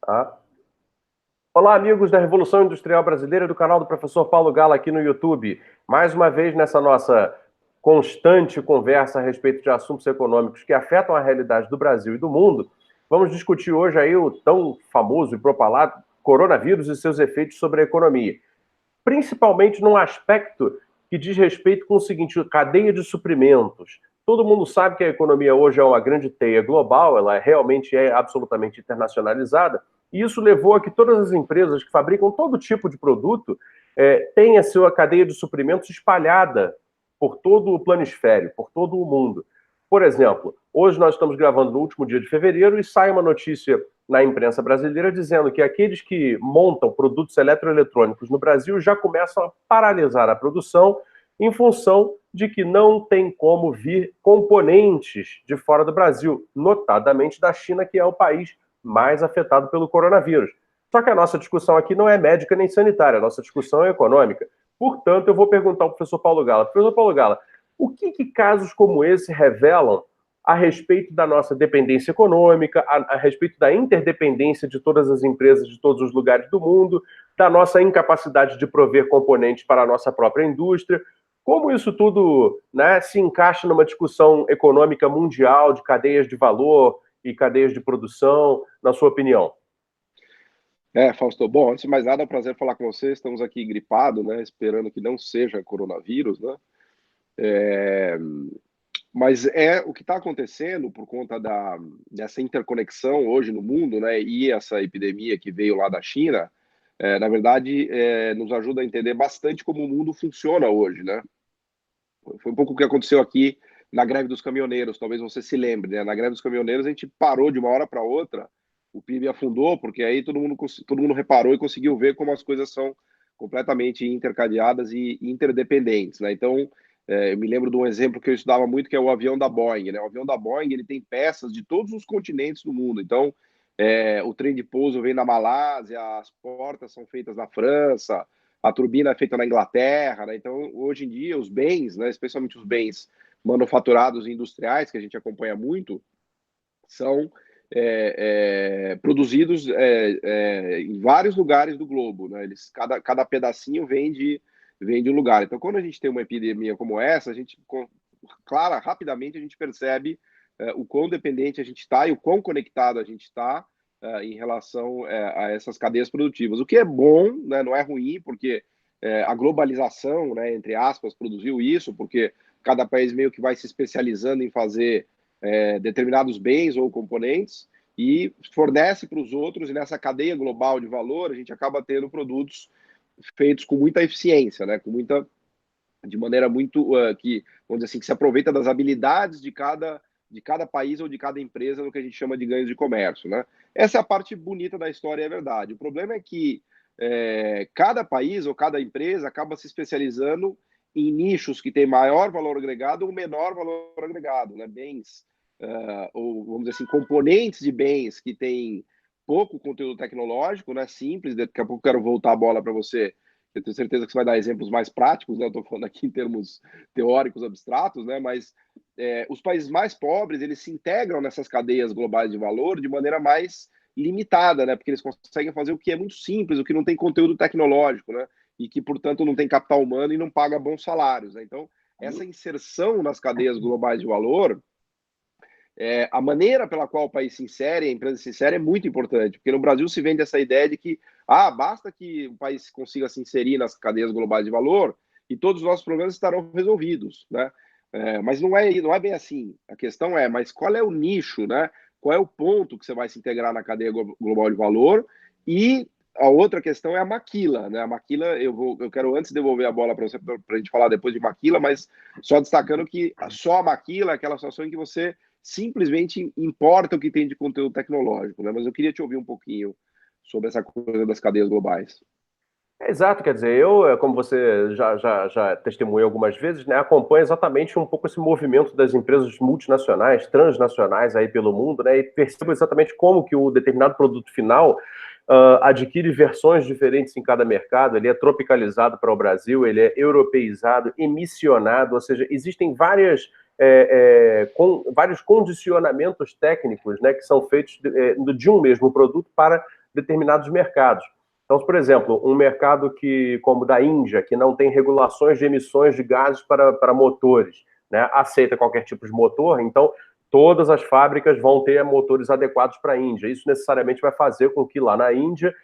Tá? Olá, amigos da Revolução Industrial Brasileira, do canal do professor Paulo Gala aqui no YouTube. Mais uma vez nessa nossa constante conversa a respeito de assuntos econômicos que afetam a realidade do Brasil e do mundo, vamos discutir hoje aí o tão famoso e propalado coronavírus e seus efeitos sobre a economia. Principalmente num aspecto que diz respeito com o seguinte, cadeia de suprimentos. Todo mundo sabe que a economia hoje é uma grande teia global, ela realmente é absolutamente internacionalizada, e isso levou a que todas as empresas que fabricam todo tipo de produto tenham a sua cadeia de suprimentos espalhada por todo o planisfério, por todo o mundo. Por exemplo, hoje nós estamos gravando no último dia de fevereiro e sai uma notícia na imprensa brasileira dizendo que aqueles que montam produtos eletroeletrônicos no Brasil já começam a paralisar a produção em função de que não tem como vir componentes de fora do Brasil, notadamente da China, que é o país mais afetado pelo coronavírus. Só que a nossa discussão aqui não é médica nem sanitária, a nossa discussão é econômica. Portanto, eu vou perguntar ao professor Paulo Gala. Professor Paulo Gala, o que casos como esse revelam a respeito da nossa dependência econômica, a respeito da interdependência de todas as empresas de todos os lugares do mundo, da nossa incapacidade de prover componentes para a nossa própria indústria? Como isso tudo, né, se encaixa numa discussão econômica mundial de cadeias de valor e cadeias de produção, na sua opinião? Fausto, bom, antes de mais nada, é um prazer falar com você. Estamos aqui gripados, né, esperando que não seja coronavírus, né? Mas o que está acontecendo por conta dessa interconexão hoje no mundo, né, e essa epidemia que veio lá da China, na verdade, nos ajuda a entender bastante como o mundo funciona hoje, né? Foi um pouco o que aconteceu aqui na greve dos caminhoneiros, talvez você se lembre, né? Na greve dos caminhoneiros a gente parou de uma hora para outra, o PIB afundou, porque aí todo mundo reparou e conseguiu ver como as coisas são completamente intercadeadas e interdependentes, né? Então, eu me lembro de um exemplo que eu estudava muito, que é o avião da Boeing, né? O avião da Boeing, ele tem peças de todos os continentes do mundo. Então, o trem de pouso vem na Malásia, as portas são feitas na França, a turbina é feita na Inglaterra, né? Então, hoje em dia, os bens, né, especialmente os bens manufaturados e industriais, que a gente acompanha muito, são produzidos em vários lugares do globo, né? Cada pedacinho vem de um lugar. Então, quando a gente tem uma epidemia como essa, rapidamente a gente percebe o quão dependente a gente está e o quão conectado a gente está em relação a essas cadeias produtivas. O que é bom, né, não é ruim, porque a globalização, né, entre aspas, produziu isso, porque cada país meio que vai se especializando em fazer determinados bens ou componentes e fornece para os outros, e nessa cadeia global de valor a gente acaba tendo produtos feitos com muita eficiência, né, de maneira muito que, vamos dizer assim, que se aproveita das habilidades de cada país ou de cada empresa no que a gente chama de ganhos de comércio, né? Essa é a parte bonita da história, é verdade. O problema é que cada país ou cada empresa acaba se especializando em nichos que têm maior valor agregado ou menor valor agregado, né? Bens, ou vamos dizer assim, componentes de bens que têm pouco conteúdo tecnológico, né? Simples. Daqui a pouco eu quero voltar a bola para você. Eu tenho certeza que você vai dar exemplos mais práticos, né? Eu estou falando aqui em termos teóricos, abstratos, né? Mas os países mais pobres, eles se integram nessas cadeias globais de valor de maneira mais limitada, né? Porque eles conseguem fazer o que é muito simples, o que não tem conteúdo tecnológico, né? E que, portanto, não tem capital humano e não paga bons salários, né? Então, essa inserção nas cadeias globais de valor, a maneira pela qual o país se insere, a empresa se insere, é muito importante, porque no Brasil se vende essa ideia de que basta que o país consiga se inserir nas cadeias globais de valor e todos os nossos problemas estarão resolvidos, né? Mas não é bem assim. A questão mas qual é o nicho, né? Qual é o ponto que você vai se integrar na cadeia global de valor? E a outra questão é a maquila, né? A maquila, eu quero antes devolver a bola para você, para a gente falar depois de maquila, mas só destacando que só a maquila é aquela situação em que você simplesmente importa o que tem de conteúdo tecnológico, né? Mas eu queria te ouvir um pouquinho sobre essa coisa das cadeias globais. Exato, quer dizer, eu, como você já testemunhou algumas vezes, né, acompanho exatamente um pouco esse movimento das empresas multinacionais, transnacionais aí pelo mundo, né, e percebo exatamente como que o determinado produto final adquire versões diferentes em cada mercado, ele é tropicalizado para o Brasil, ele é europeizado, emissionado, ou seja, existem vários condicionamentos técnicos, né, que são feitos de um mesmo produto para determinados mercados. Então, por exemplo, um mercado como o da Índia, que não tem regulações de emissões de gases para motores, né, aceita qualquer tipo de motor, então todas as fábricas vão ter motores adequados para a Índia. Isso necessariamente vai fazer com que lá na Índia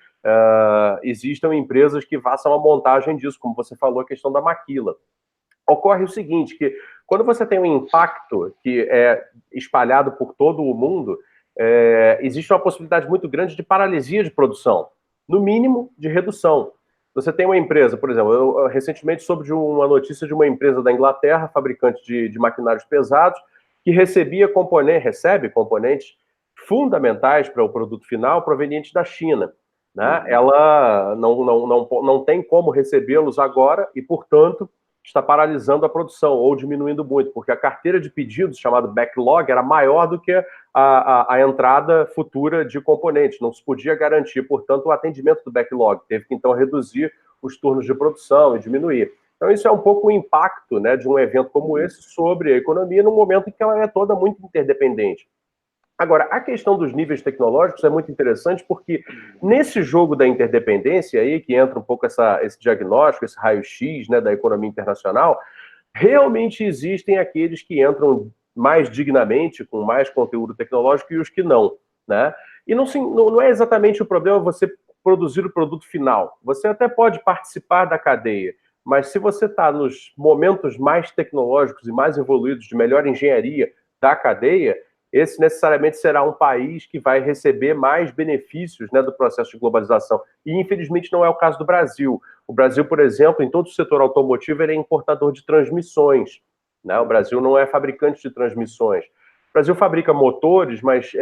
existam empresas que façam a montagem disso, como você falou, a questão da maquila. Ocorre o seguinte, que quando você tem um impacto que é espalhado por todo o mundo, existe uma possibilidade muito grande de paralisia de produção, no mínimo de redução. Você tem uma empresa, por exemplo, eu recentemente soube de uma notícia de uma empresa da Inglaterra, fabricante de maquinários pesados, que recebe componentes fundamentais para o produto final provenientes da China. Né? Ela não tem como recebê-los agora e, portanto, está paralisando a produção ou diminuindo muito, porque a carteira de pedidos, chamada backlog, era maior do que a entrada futura de componentes. Não se podia garantir, portanto, o atendimento do backlog. Teve que, então, reduzir os turnos de produção e diminuir. Então, isso é um pouco o impacto, né, de um evento como esse sobre a economia, num momento em que ela é toda muito interdependente. Agora, a questão dos níveis tecnológicos é muito interessante porque nesse jogo da interdependência aí, que entra um pouco esse diagnóstico, esse raio-x, né, da economia internacional, realmente existem aqueles que entram mais dignamente, com mais conteúdo tecnológico, e os que não, né? E não é exatamente o problema você produzir o produto final. Você até pode participar da cadeia, mas se você está nos momentos mais tecnológicos e mais evoluídos, de melhor engenharia da cadeia, esse necessariamente será um país que vai receber mais benefícios, né, do processo de globalização. E, infelizmente, não é o caso do Brasil. O Brasil, por exemplo, em todo o setor automotivo, ele é importador de transmissões. Né? O Brasil não é fabricante de transmissões. O Brasil fabrica motores, mas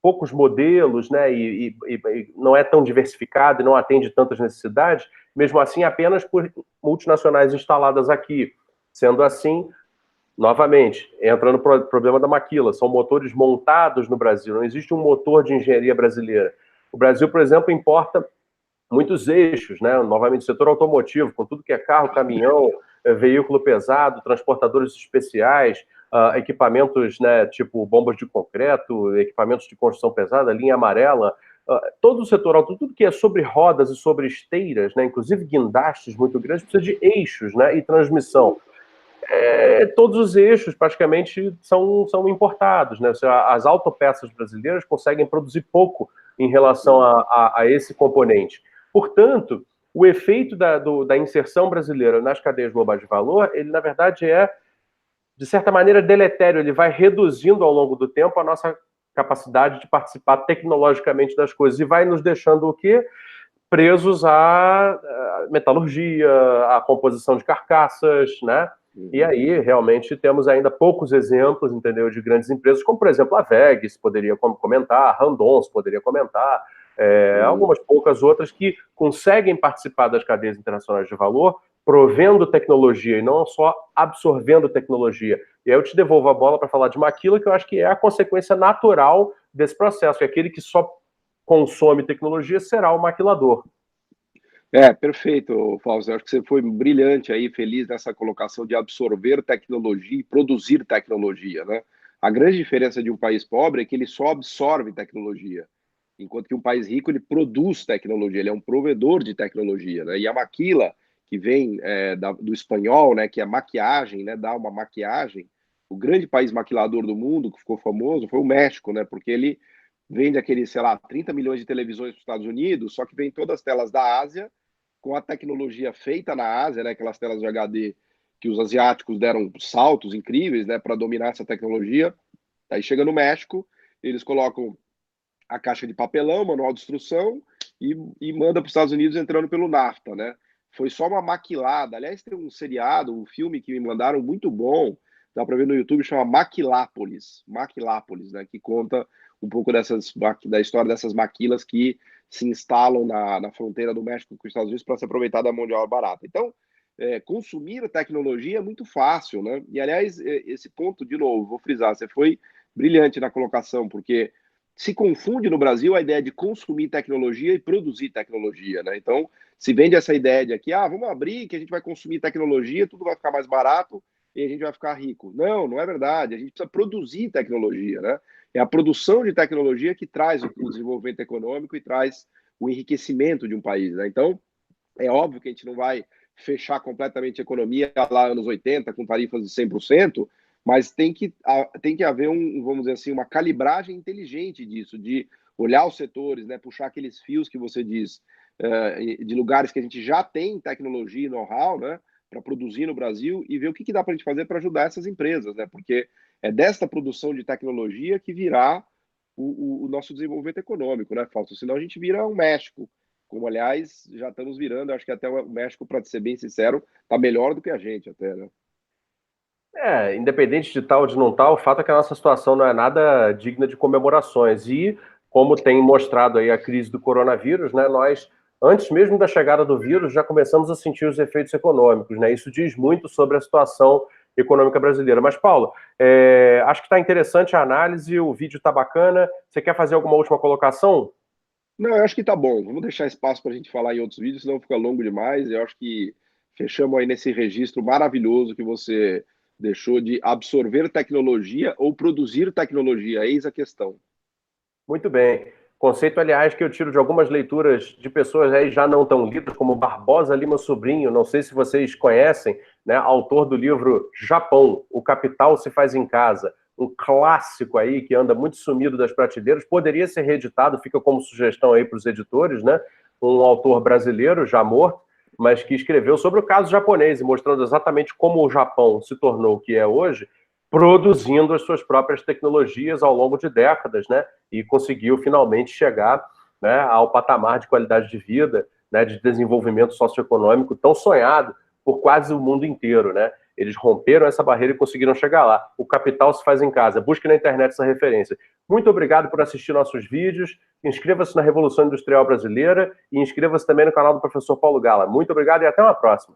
poucos modelos, né, e não é tão diversificado e não atende tantas necessidades, mesmo assim, apenas por multinacionais instaladas aqui. Sendo assim, novamente, entra no problema da maquila. São motores montados no Brasil. Não existe um motor de engenharia brasileira. O Brasil, por exemplo, importa muitos eixos, né? Novamente, setor automotivo, com tudo que é carro, caminhão, veículo pesado, transportadores especiais, equipamentos, né, tipo bombas de concreto, equipamentos de construção pesada, linha amarela. Todo o setor auto, tudo que é sobre rodas e sobre esteiras, né, inclusive guindastes muito grandes, precisa de eixos, né, e transmissão. Todos os eixos praticamente são importados, né? As autopeças brasileiras conseguem produzir pouco em relação a esse componente. Portanto, o efeito da inserção brasileira nas cadeias globais de valor, ele na verdade de certa maneira, deletério. Ele vai reduzindo ao longo do tempo a nossa capacidade de participar tecnologicamente das coisas e vai nos deixando o quê? Presos à metalurgia, à composição de carcaças, né? E aí, realmente, temos ainda poucos exemplos, entendeu, de grandes empresas, como, por exemplo, a WEG, se poderia comentar, a Randon, se poderia comentar, algumas poucas outras que conseguem participar das cadeias internacionais de valor, provendo tecnologia e não só absorvendo tecnologia. E aí eu te devolvo a bola para falar de maquila, que eu acho que é a consequência natural desse processo, que aquele que só consome tecnologia será o maquilador. Perfeito, Fausto. Eu acho que você foi brilhante aí, feliz nessa colocação de absorver tecnologia e produzir tecnologia, né? A grande diferença de um país pobre é que ele só absorve tecnologia, enquanto que um país rico ele produz tecnologia, ele é um provedor de tecnologia, né? E a maquila, que vem do espanhol, né, que é maquiagem, né, dá uma maquiagem. O grande país maquilador do mundo que ficou famoso foi o México, né? Porque ele vende aqueles, sei lá, 30 milhões de televisões para os Estados Unidos, só que vem todas as telas da Ásia com a tecnologia feita na Ásia, né, aquelas telas de HD que os asiáticos deram saltos incríveis, né, para dominar essa tecnologia. Aí chega no México, eles colocam a caixa de papelão, manual de instrução e manda para os Estados Unidos entrando pelo NAFTA, né? Foi só uma maquilada. Aliás, tem um seriado, um filme que me mandaram muito bom, dá para ver no YouTube, chama Maquilápolis, né, que conta um pouco da história dessas maquilas que se instalam na fronteira do México com os Estados Unidos para se aproveitar da mão de obra barata. Então, consumir a tecnologia é muito fácil, né? E, aliás, esse ponto, de novo, vou frisar, você foi brilhante na colocação, porque se confunde no Brasil a ideia de consumir tecnologia e produzir tecnologia, né? Então, se vende essa ideia de que, vamos abrir, que a gente vai consumir tecnologia, tudo vai ficar mais barato e a gente vai ficar rico. Não, não é verdade. A gente precisa produzir tecnologia, né? É a produção de tecnologia que traz o desenvolvimento econômico e traz o enriquecimento de um país, né? Então, é óbvio que a gente não vai fechar completamente a economia lá anos 80 com tarifas de 100%, mas tem que haver vamos dizer assim, uma calibragem inteligente disso, de olhar os setores, né, puxar aqueles fios que você diz, de lugares que a gente já tem tecnologia e know-how, né, para produzir no Brasil e ver o que dá para a gente fazer para ajudar essas empresas, né, porque é desta produção de tecnologia que virá o nosso desenvolvimento econômico, né, Fausto? Senão a gente vira um México, como, aliás, já estamos virando. Acho que até o México, para ser bem sincero, está melhor do que a gente até, né? Independente de tal ou de não tal, o fato é que a nossa situação não é nada digna de comemorações. E, como tem mostrado aí a crise do coronavírus, né, nós, antes mesmo da chegada do vírus, já começamos a sentir os efeitos econômicos, né? Isso diz muito sobre a situação econômica brasileira. Mas, Paulo, acho que está interessante a análise, o vídeo está bacana. Você quer fazer alguma última colocação? Não, eu acho que tá bom. Vamos deixar espaço para a gente falar em outros vídeos, senão fica longo demais. Eu acho que fechamos aí nesse registro maravilhoso que você deixou de absorver tecnologia ou produzir tecnologia. Eis a questão. Muito bem. Conceito, aliás, que eu tiro de algumas leituras de pessoas aí já não tão lidas, como Barbosa Lima Sobrinho, não sei se vocês conhecem, né, autor do livro Japão, O Capital se Faz em Casa, um clássico aí que anda muito sumido das prateleiras, poderia ser reeditado, fica como sugestão aí para os editores, né, um autor brasileiro, já morto, mas que escreveu sobre o caso japonês e mostrando exatamente como o Japão se tornou o que é hoje, produzindo as suas próprias tecnologias ao longo de décadas, né? E conseguiu finalmente chegar, né, ao patamar de qualidade de vida, né, de desenvolvimento socioeconômico tão sonhado por quase o mundo inteiro, né? Eles romperam essa barreira e conseguiram chegar lá. O capital se faz em casa. Busque na internet essa referência. Muito obrigado por assistir nossos vídeos. Inscreva-se na Revolução Industrial Brasileira e inscreva-se também no canal do professor Paulo Gala. Muito obrigado e até uma próxima.